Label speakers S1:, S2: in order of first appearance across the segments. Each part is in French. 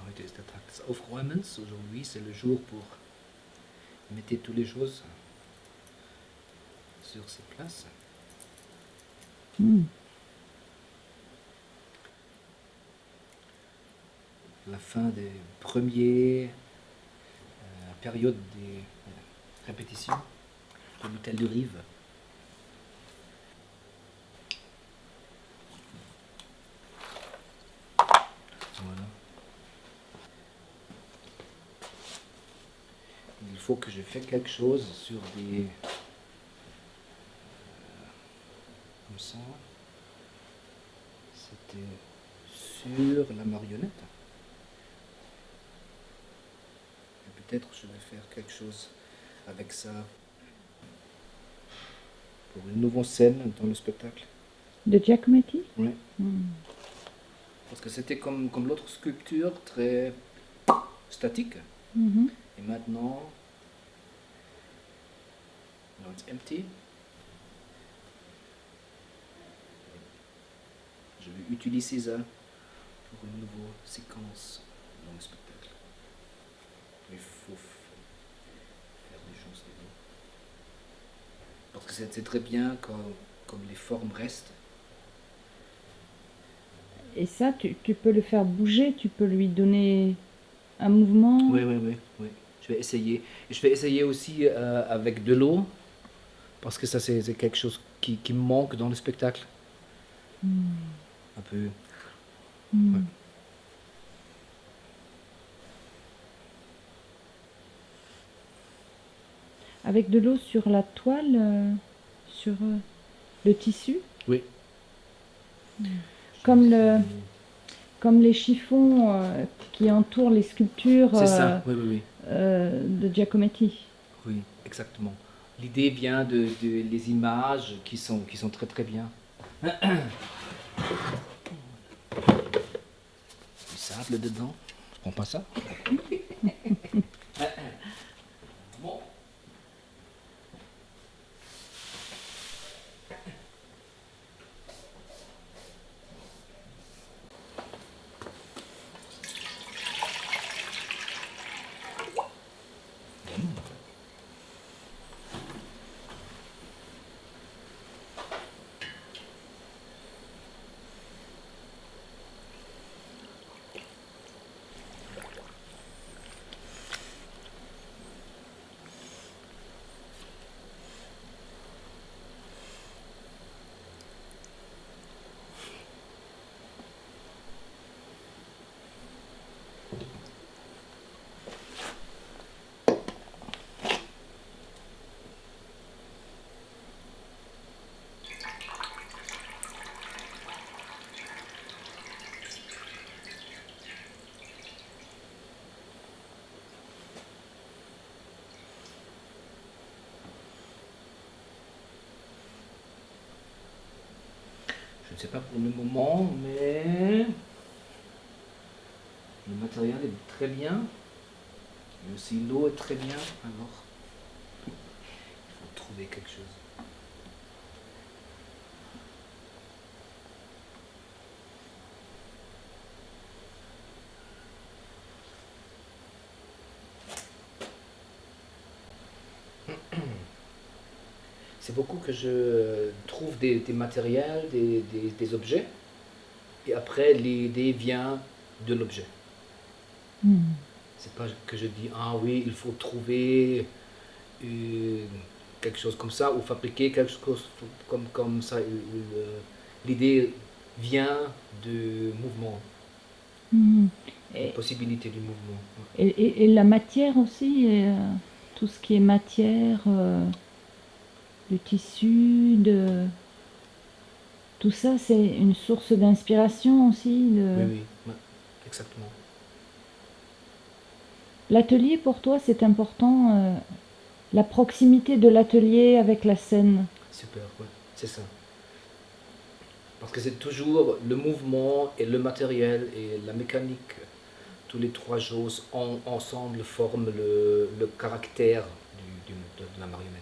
S1: Heute ist der Tag des Aufräumens. Aujourd'hui, c'est le jour pour mettre toutes les choses sur ses places. La fin des premières périodes des répétitions de l'hôtel de Rive. Voilà. Il faut que je fasse quelque chose sur des... comme ça. C'était sur la marionnette. Et peut-être je vais faire quelque chose avec ça pour une nouvelle scène dans le spectacle.
S2: De Giacometti?
S1: Oui. Parce que c'était comme l'autre sculpture, très statique. Et maintenant, now it's empty. Je vais utiliser ça pour une nouvelle séquence dans le spectacle. Il faut faire des choses dedans. Parce que c'est très bien comme les formes restent.
S2: Et ça, tu peux le faire bouger, tu peux lui donner un mouvement.
S1: Oui. Je vais essayer. Et je vais essayer aussi avec de l'eau. Parce que ça, c'est quelque chose qui me manque dans le spectacle. Un peu. Ouais.
S2: Avec de l'eau sur la toile, sur le tissu.
S1: Oui.
S2: Comme les chiffons qui entourent les sculptures
S1: C'est ça, oui.
S2: De Giacometti.
S1: Oui, exactement. L'idée vient de les images qui sont très très bien. Du sable dedans. Je prends pas ça. Bon. Je ne sais pas pour le moment, mais le matériel est très bien. Et aussi l'eau est très bien. Alors, il faut trouver quelque chose. c'est beaucoup que je trouve des matériels, des objets, et après l'idée vient de l'objet. C'est pas que je dis, ah oui, il faut trouver quelque chose comme ça, ou fabriquer quelque chose comme ça. L'idée vient du mouvement, la
S2: Et,
S1: possibilité du mouvement.
S2: et la matière aussi, tout ce qui est matière, le tissu, tout ça, c'est une source d'inspiration aussi.
S1: Oui, oui, ouais, exactement.
S2: L'atelier, pour toi, c'est important, la proximité de l'atelier avec la scène.
S1: Super, ouais, c'est ça. Parce que c'est toujours le mouvement et le matériel et la mécanique. Tous les trois choses ensemble forment le caractère de la marionnette.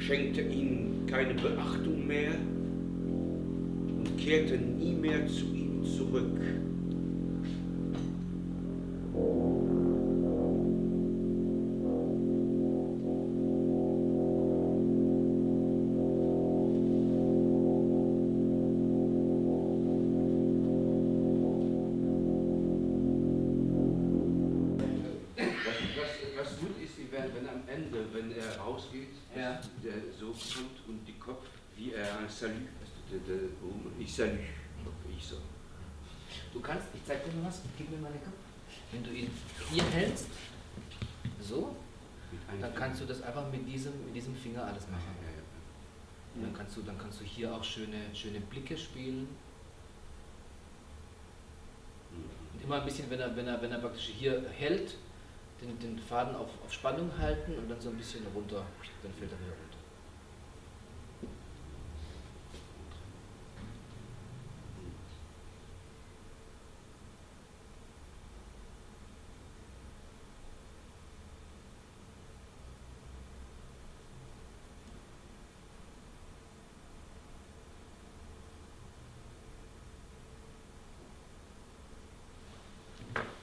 S3: schenkte ihnen keine Beachtung mehr und kehrte nie mehr zu ihnen zurück. Was gut ist, wenn am Ende, wenn er rausgeht,
S1: Ja.
S3: der so kommt und die Kopf wie ein Salut, ich salue, ich so.
S1: Du kannst, ich zeig dir mal was, gib mir mal den Kopf. Wenn du ihn hier hältst, so, dann kannst du das einfach mit diesem Finger alles machen. Und dann kannst du hier auch schöne Blicke spielen. Und immer ein bisschen, wenn er praktisch hier hält, den Faden auf Spannung halten und dann so ein bisschen runter, dann fällt er wieder runter.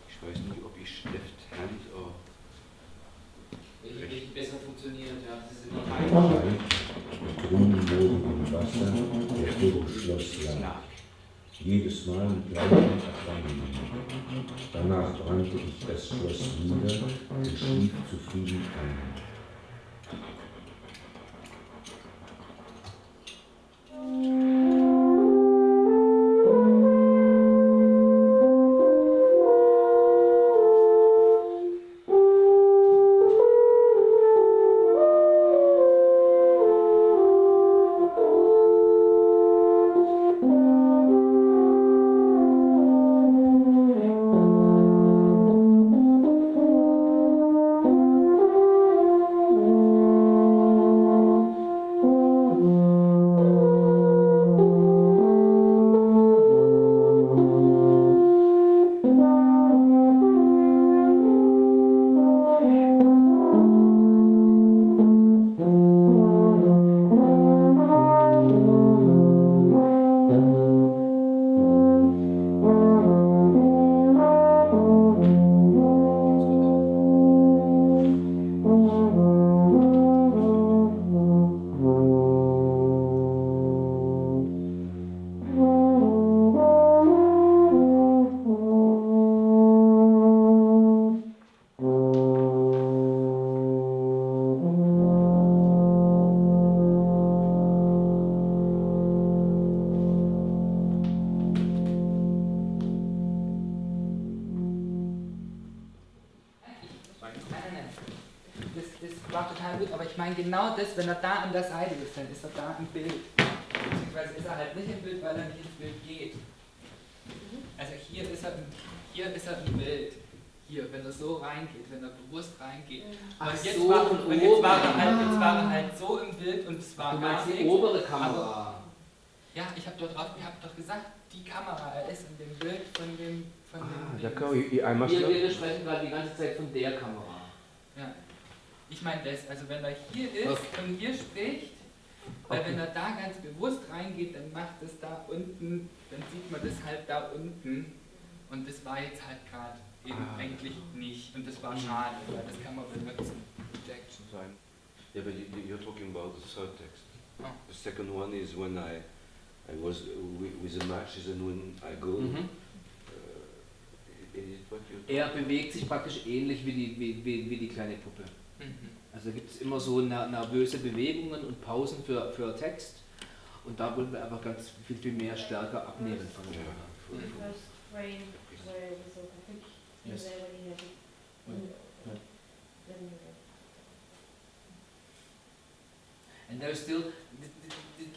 S3: Ich weiß nicht, ob ich Left Hand oder
S1: Welche besser funktioniert, ja, das ist immer
S4: Brunnenboden im Wasser, der Turmschloss lag. Jedes Mal mit gleichen Erscheinungen. Danach brannte ich das Schloss nieder und schlief zufrieden ein.
S5: war total gut, aber ich meine genau das, wenn er da an der Seite ist, dann ist er da im Bild. Beziehungsweise ist er halt nicht im Bild, weil er nicht ins Bild geht. Also hier ist er im Bild. Hier, wenn er so reingeht, wenn er bewusst reingeht.
S1: Ach
S5: Und jetzt,
S1: so,
S5: war,
S1: von
S5: und jetzt, war,
S1: oben.
S5: jetzt war er halt so im Bild und es war
S1: Du
S5: gar
S1: meinst die
S5: nichts.
S1: obere Kamera.
S5: Aber, ja, ich habe doch gesagt, die Kamera, er ist in dem Bild von dem.
S3: D'accord, einmal
S1: Wir sprechen gerade die ganze Zeit von der Kamera.
S5: Ja. Ich meine das, also wenn er hier ist und hier spricht, weil wenn er da ganz bewusst reingeht, dann macht es da unten, dann sieht man das halt da unten und das war jetzt halt gerade eben eigentlich nicht und das war schade, weil das kann man benutzen. Projection.
S3: Yeah, but you're talking about the third text.
S5: Oh.
S3: The second one is when I was with the matches and when I go. Is it what you're
S1: Bewegt sich praktisch ähnlich wie die kleine Puppe.
S5: Mhm.
S1: Also gibt es immer so nervöse Bewegungen und Pausen für Text und da wollen wir einfach ganz viel mehr stärker abnehmen voneinander.
S6: The first frame where it was all quick, and
S1: Yes.
S6: then when he had it, then
S1: And there's still,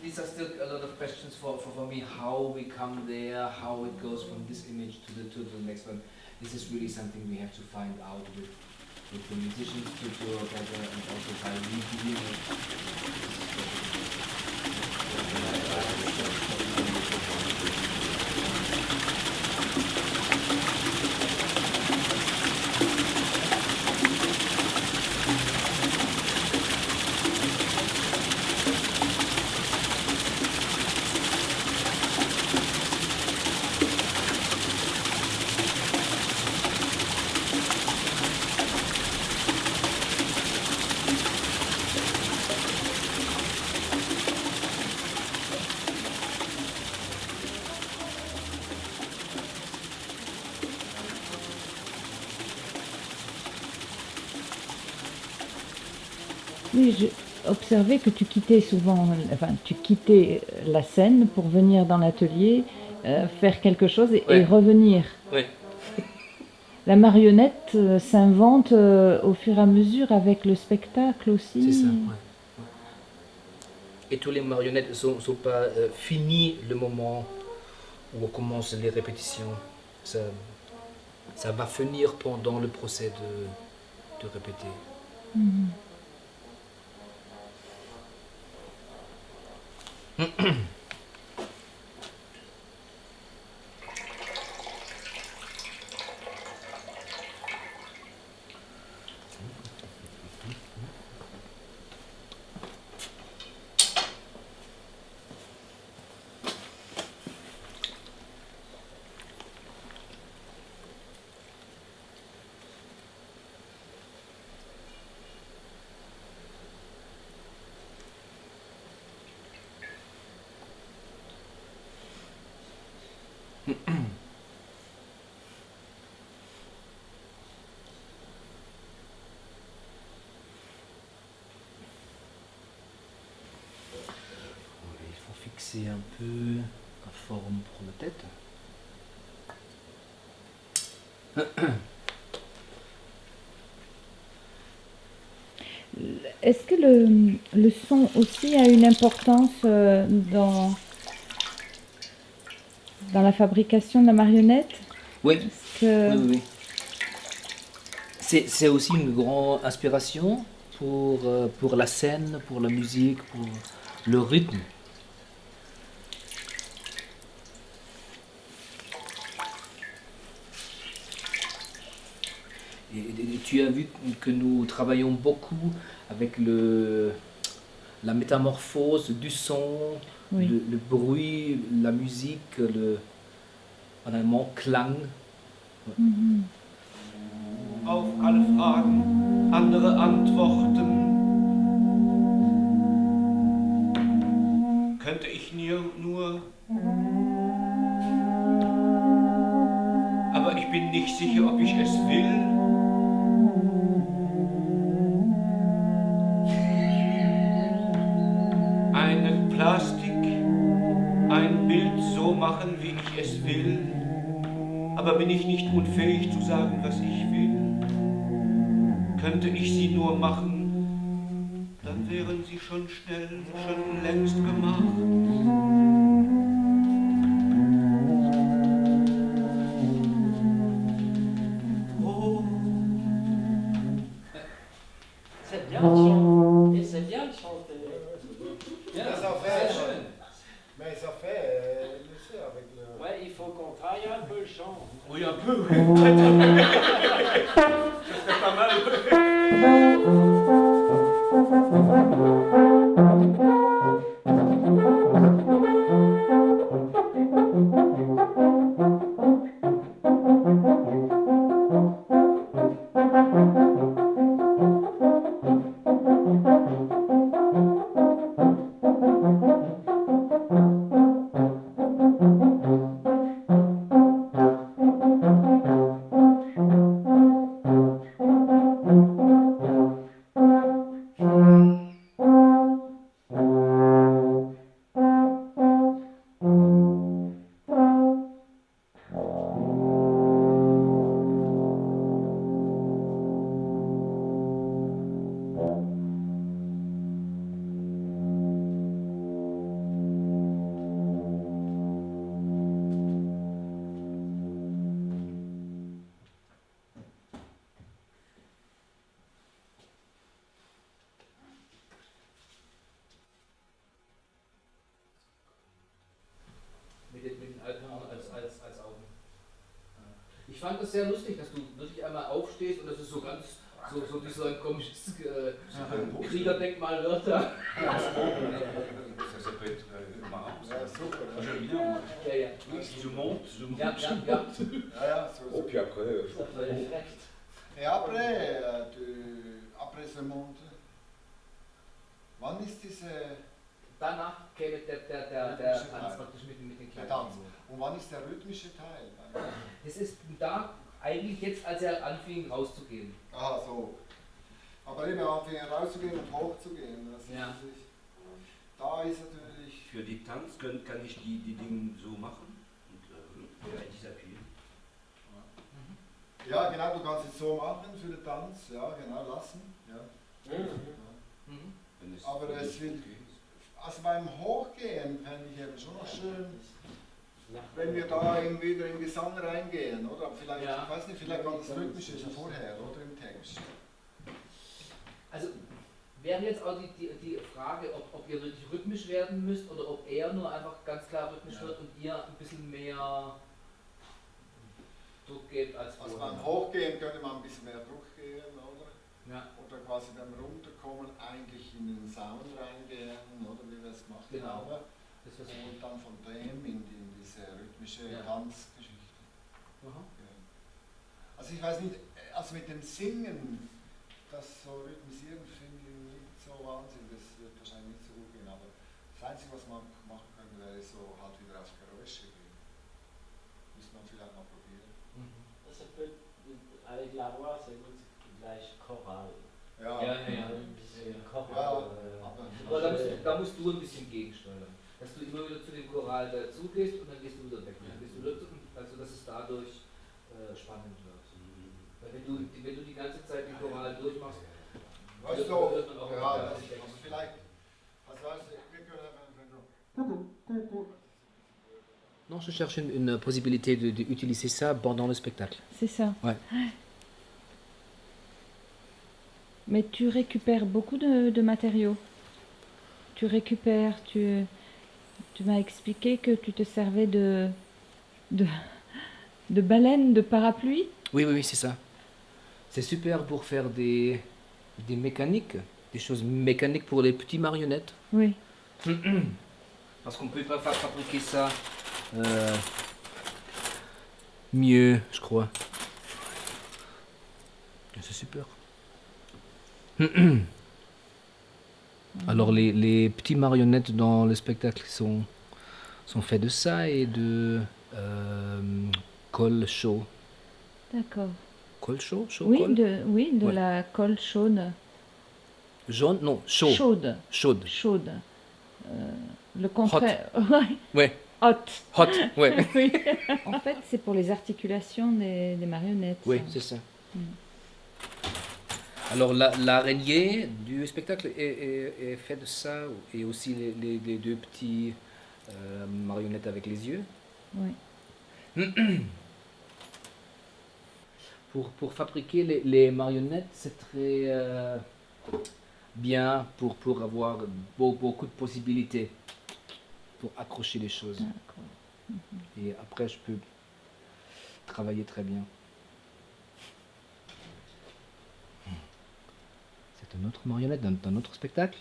S1: these are still a lot of questions for me, how we come there, how it goes from this image to the next one. This is really something we have to find out with the musicians together and also by reviewing it.
S2: Oui, j'ai observé que tu quittais souvent, enfin, tu quittais la scène pour venir dans l'atelier, faire quelque chose et
S1: Ouais.
S2: revenir.
S1: Ouais.
S2: La marionnette s'invente au fur et à mesure avec le spectacle aussi.
S1: C'est ça, ouais. Et tous les marionnettes ne sont pas finies le moment où on commence les répétitions. Ça va finir pendant le procès de répéter.
S2: Mhm.
S1: Il faut fixer un peu la forme pour la tête.
S2: Est-ce que le son aussi a une importance dans la fabrication de la marionnette?
S1: Oui,
S2: Est-ce que...
S1: oui. C'est aussi une grande inspiration pour la scène, pour la musique, pour le rythme. Et tu as vu que nous travaillons beaucoup avec la métamorphose du son,
S2: Oui.
S1: le bruit, la musique, en allemand Klang.
S2: Mhm.
S3: Auf alle Fragen andere Antworten. Könnte ich nur. Aber ich bin nicht sicher, ob ich es will. Eine Plastik, ein Bild so machen, wie ich es will. Aber bin ich nicht unfähig zu sagen, was ich will? Könnte ich sie nur machen, dann wären sie schon längst gemacht. Oh.
S7: C'est bien de chanter. Et c'est bien de chanter.
S5: Ja,
S8: Das auch
S5: sehr schön.
S8: Mais ça fait le sait avec le.
S7: Ouais, il faut qu'on travaille un peu le chant.
S3: Oui, un peu, oui. Ça serait pas mal.
S1: Mit den Alphorn als Augen. Ich fand das sehr lustig, dass du wirklich einmal aufstehst und das ist so ganz, so wie so ein komisches Kriegerdenkmal wird da.
S3: Ça peut être marrant. Moi, j'aime bien, moi.
S1: Ja.
S3: Je monte.
S1: Ja.
S4: Oh, puis après,
S8: Et après, après ce monde, wann ist diese.
S1: Danach käme der Tanz praktisch mit den
S8: Der
S1: kleinen
S8: Tanz.
S1: Figuren.
S8: Und wann ist der rhythmische Teil?
S1: Es ist da eigentlich jetzt, als er anfing rauszugehen.
S8: Aha, so. Aber eben anfangen rauszugehen und hochzugehen. Das
S5: Ja.
S8: ist, da ist natürlich.
S3: Für die Tanz kann ich die Dinge so machen. Und ja, dieser Pied.
S8: Ja, genau, du kannst es so machen für den Tanz, ja, genau, lassen. Ja.
S5: Mhm.
S3: Wenn es
S8: Aber
S3: für
S8: es
S3: dich
S8: wird-
S3: okay ist.
S8: Also beim Hochgehen fände ich eben schon noch schön, wenn wir da eben wieder in Gesang reingehen, oder? Aber vielleicht,
S5: Ja.
S8: ich weiß nicht, vielleicht war das Rhythmische schon vorher, oder im Text.
S1: Also wäre jetzt auch die Frage, ob ihr wirklich rhythmisch werden müsst oder ob er nur einfach ganz klar rhythmisch
S8: Ja.
S1: wird und ihr ein bisschen mehr Druck gebt als
S8: Also
S1: vorher.
S8: beim Hochgehen könnte man ein bisschen mehr Druck geben, oder?
S1: Ja,
S8: Oder quasi beim Runterkommen eigentlich in den Sound reingehen, oder wie wir es gemacht
S1: Genau.
S8: haben.
S1: das ist
S8: Und dann von dem in diese rhythmische
S1: Ja.
S8: Tanzgeschichte.
S1: Aha.
S8: Ja. Also ich weiß nicht, also mit dem Singen, das so rhythmisieren finde ich nicht so Wahnsinn, das wird wahrscheinlich nicht so gut gehen, aber das Einzige, was man machen könnte, wäre so halt wieder auf Geräusche gehen. Müsste man vielleicht mal probieren.
S1: Mhm.
S7: Ça peut être, avec la voix, c'est gleich Choral.
S1: Ja, ja, ja.
S7: Ein bisschen
S1: Ja.
S7: Choral.
S1: Aber da musst du ein bisschen gegensteuern. Dass du immer wieder zu dem Choral dazu gehst und dann gehst du wieder weg. Dann gehst du wieder zurück, also dass es dadurch spannend wird. Weil wenn du die ganze Zeit den Choral durchmachst,
S8: Weißt du,
S1: wird man auch
S8: ja,
S1: wieder
S8: das,
S1: weg.
S8: also vielleicht, also weißt du, wir können einfach so.
S1: Non, je cherche une possibilité d'utiliser ça pendant le spectacle.
S2: C'est ça.
S1: Ouais.
S2: Mais tu récupères beaucoup de matériaux. Tu récupères, tu m'as expliqué que tu te servais de baleines, de parapluies.
S1: Oui, c'est ça. C'est super pour faire des mécaniques, des choses mécaniques pour les petites marionnettes.
S2: Oui.
S1: Parce qu'on ne peut pas fabriquer ça mieux, je crois. C'est super. Alors les petites marionnettes dans le spectacle sont faits de ça et de colle chaud.
S2: D'accord.
S1: Colle chaud? Chaud
S2: Oui,
S1: colle
S2: de
S1: Ouais.
S2: la colle chaude.
S1: Jaune? Non, chaud.
S2: Chaude.
S1: Chaude.
S2: Chaude. Le contraire.
S1: Ouais.
S2: Hot.
S1: Hot, ouais.
S2: Oui. En fait, c'est pour les articulations des marionnettes.
S1: Oui,
S2: ça.
S1: c'est ça.
S2: Mm.
S1: Alors l'araignée du spectacle est fait de ça et aussi les deux petits marionnettes avec les yeux.
S2: Oui.
S1: Pour fabriquer les marionnettes, c'est très bien pour avoir beaucoup de possibilités pour accrocher les choses.
S2: D'accord.
S1: Et après, je peux travailler très bien. C'est une autre marionnette d'un autre spectacle.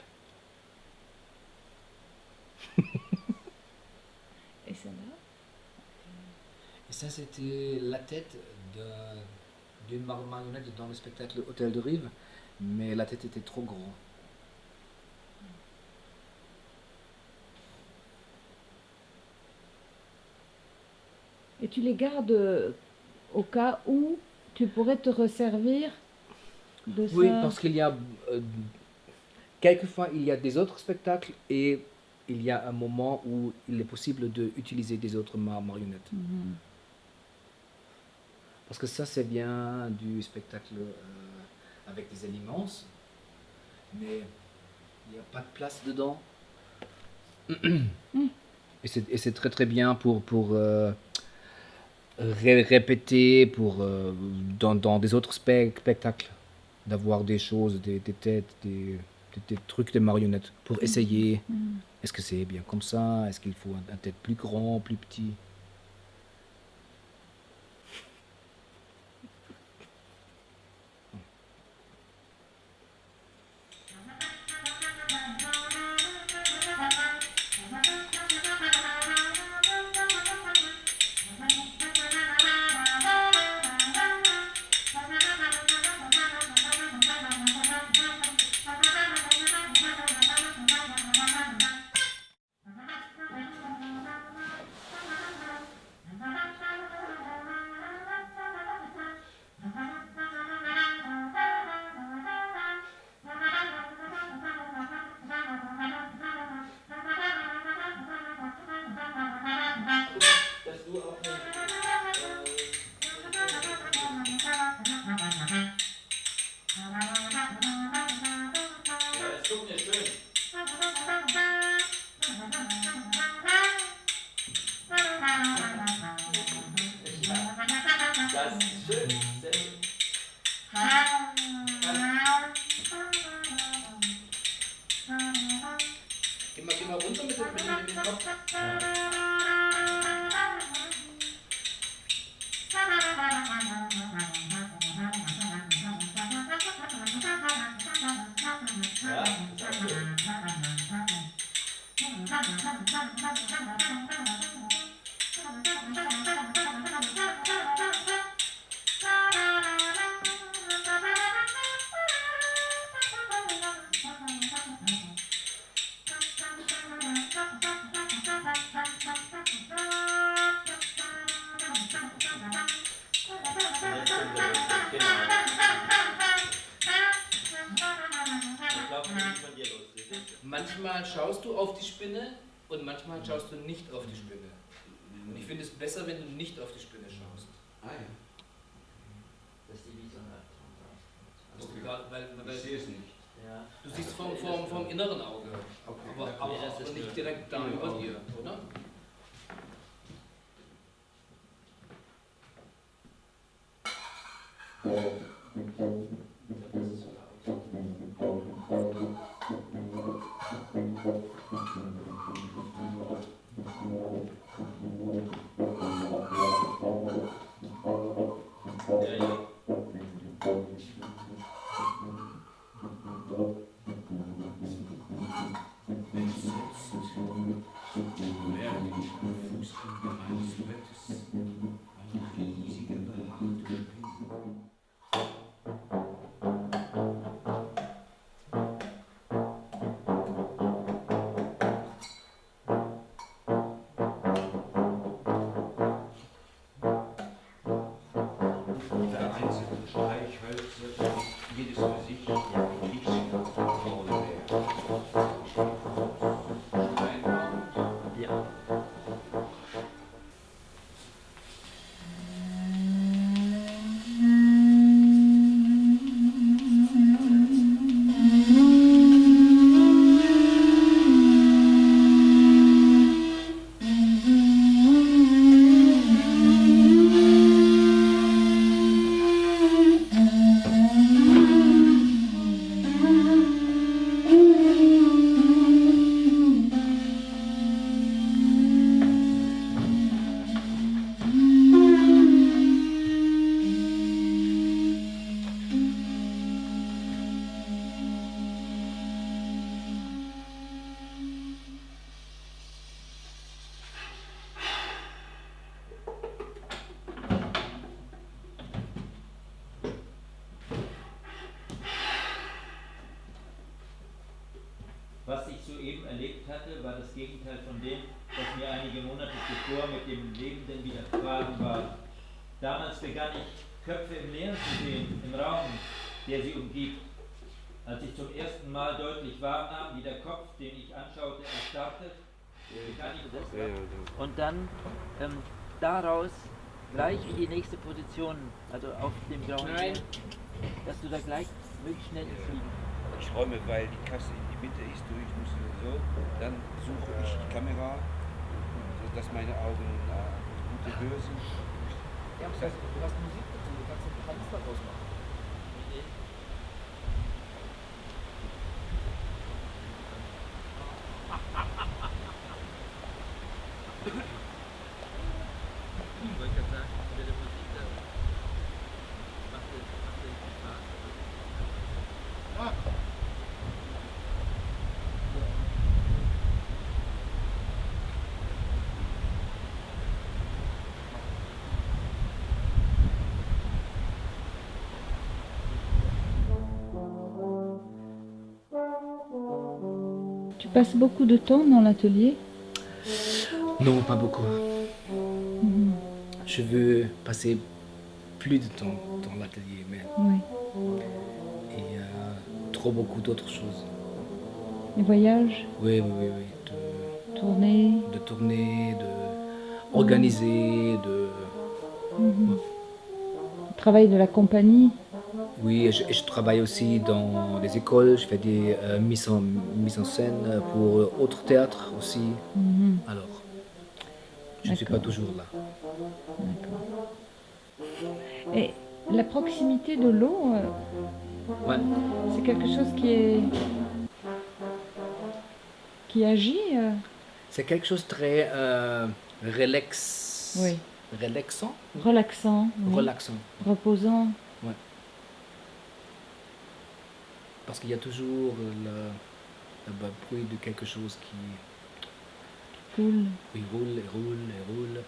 S2: Et celle-là?
S1: Et ça, c'était la tête d'une marionnette dans le spectacle Hôtel de Rive, mais la tête était trop grande.
S2: Et tu les gardes au cas où tu pourrais te resservir de ça.
S1: Oui, parce qu'il y a quelquefois il y a des autres spectacles et il y a un moment où il est possible d'utiliser des autres marionnettes.
S2: Mhm.
S1: Parce que ça, c'est bien du spectacle avec des aliments, mais il n'y a pas de place dedans. Et c'est très très bien pour répéter dans des autres spectacles, d'avoir des choses, des têtes, des trucs de marionnettes, pour essayer.
S2: Mhm.
S1: Est-ce que c'est bien comme ça? Est-ce qu'il faut un tête plus grand, plus petit? Geh mal runter mit dem Kopf.
S3: Ja, ist auch schön.
S1: Manchmal schaust du auf die Spinne und manchmal schaust du nicht auf die Spinne. Und ich finde es besser, wenn du nicht auf die Spinne schaust.
S3: Ah ja.
S7: Das ist die wie so eine
S1: Weil
S3: Ich sehe es nicht.
S7: Ja.
S1: du siehst vom inneren Auge,
S3: Okay.
S1: aber
S7: Ja, das ist
S1: nicht
S7: gut.
S1: direkt da über dir, oder?
S7: Ja, ja.
S4: Während ich am Fußende meines Bettes eine riesige behaarte Spinne. Vereinzelte Streichhölzer, jedes für sich riesige Faulbär. Steinhaut,
S7: Ja.
S9: Was ich soeben erlebt hatte, war das Gegenteil von dem, was mir einige Monate zuvor mit dem Lebenden widerfahren war. Damals begann ich, Köpfe im Leeren zu sehen, im Raum, der sie umgibt. Als ich zum ersten Mal deutlich wahrnahm, wie der Kopf, den ich anschaute, erstarrte, begann ich das.
S7: Und dann daraus gleich in die nächste Position, also auf dem grauen
S1: Nein.
S7: Meer, dass du da gleich möglichst schnell fliegen.
S3: Ich räume, weil die Kasse in die Mitte ist, durch muss so. Dann suche ich die Kamera, dass meine Augen gute Höhe sind.
S1: Ja, aber du hast Musik dazu, du kannst einen Tanz daraus machen.
S7: Ich wollte gerade sagen, mit der Musik, da macht das Spaß.
S2: Tu passes beaucoup de temps dans l'atelier?
S1: Non, pas beaucoup.
S2: Mhm.
S1: Je veux passer plus de temps dans l'atelier, mais
S2: Oui.
S1: il y a trop beaucoup d'autres choses.
S2: Les voyages,
S1: Oui.
S2: tourner.
S1: De tourner, de organiser, de...
S2: Mhm. Le travail de la compagnie.
S1: Oui, je travaille aussi dans les écoles, je fais des mises en scène pour autres théâtres aussi.
S2: Mhm.
S1: Alors, je ne suis pas toujours là.
S2: D'accord. Et la proximité de l'eau,
S1: Ouais.
S2: c'est quelque chose qui est qui agit.
S1: C'est quelque chose de très relaxant.
S2: Relaxant. Oui.
S1: Relaxant.
S2: Reposant.
S1: Ouais. Parce qu'il y a toujours le bruit de quelque chose qui
S2: Cool.
S1: il roule, et roule, et roule.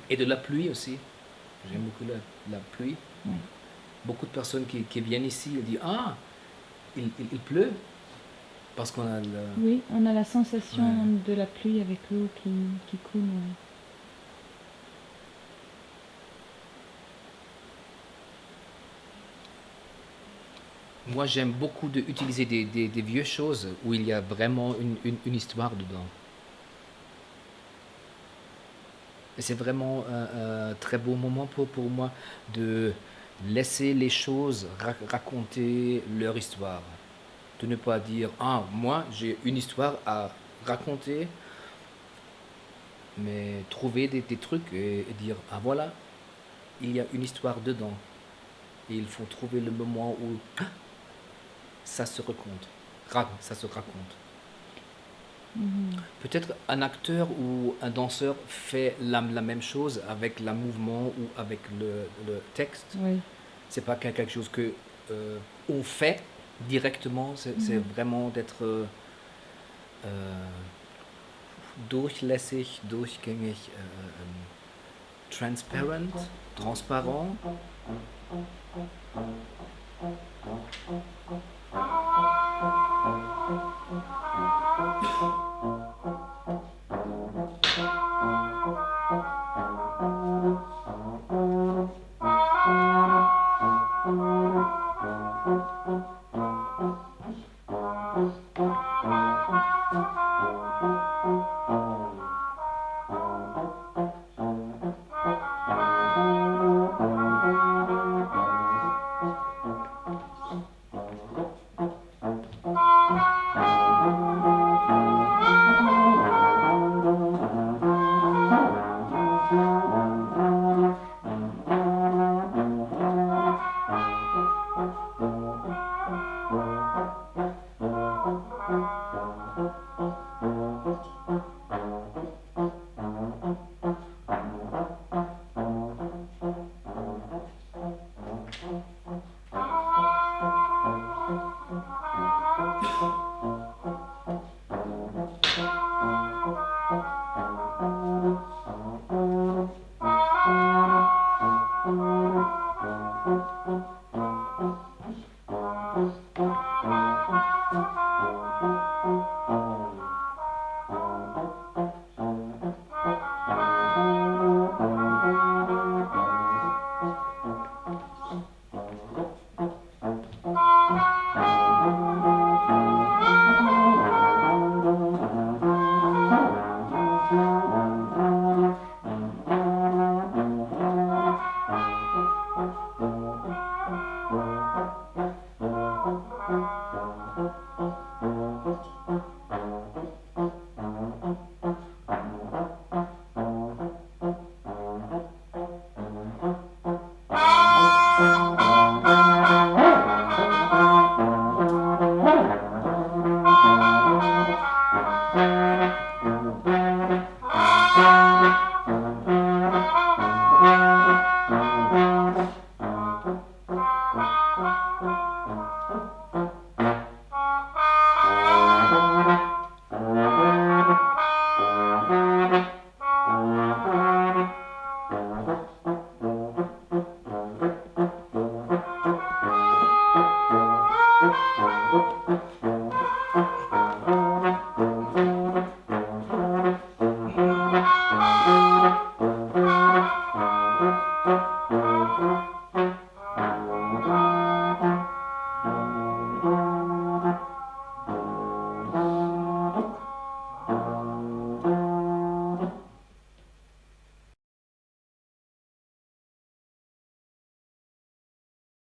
S1: Et de la pluie aussi. J'aime beaucoup la pluie.
S2: Oui.
S1: Beaucoup de personnes qui viennent ici et disent ah, il pleut. Parce qu'on a le...
S2: Oui, on a la sensation de la pluie avec l'eau qui coule. Ouais.
S1: Moi, j'aime beaucoup d'utiliser des vieilles choses où il y a vraiment une histoire dedans. Et c'est vraiment un très beau moment pour moi de laisser les choses raconter leur histoire. De ne pas dire « Ah, moi, j'ai une histoire à raconter », mais trouver des trucs et dire « Ah, voilà, il y a une histoire dedans. » Et il faut trouver le moment où ça se raconte. Ça se raconte. Peut-être un acteur ou un danseur fait la même chose avec le mouvement ou avec le texte.
S2: Oui.
S1: C'est pas quelque chose que on fait directement. C'est vraiment d'être durchlässig, durchgängig, transparent.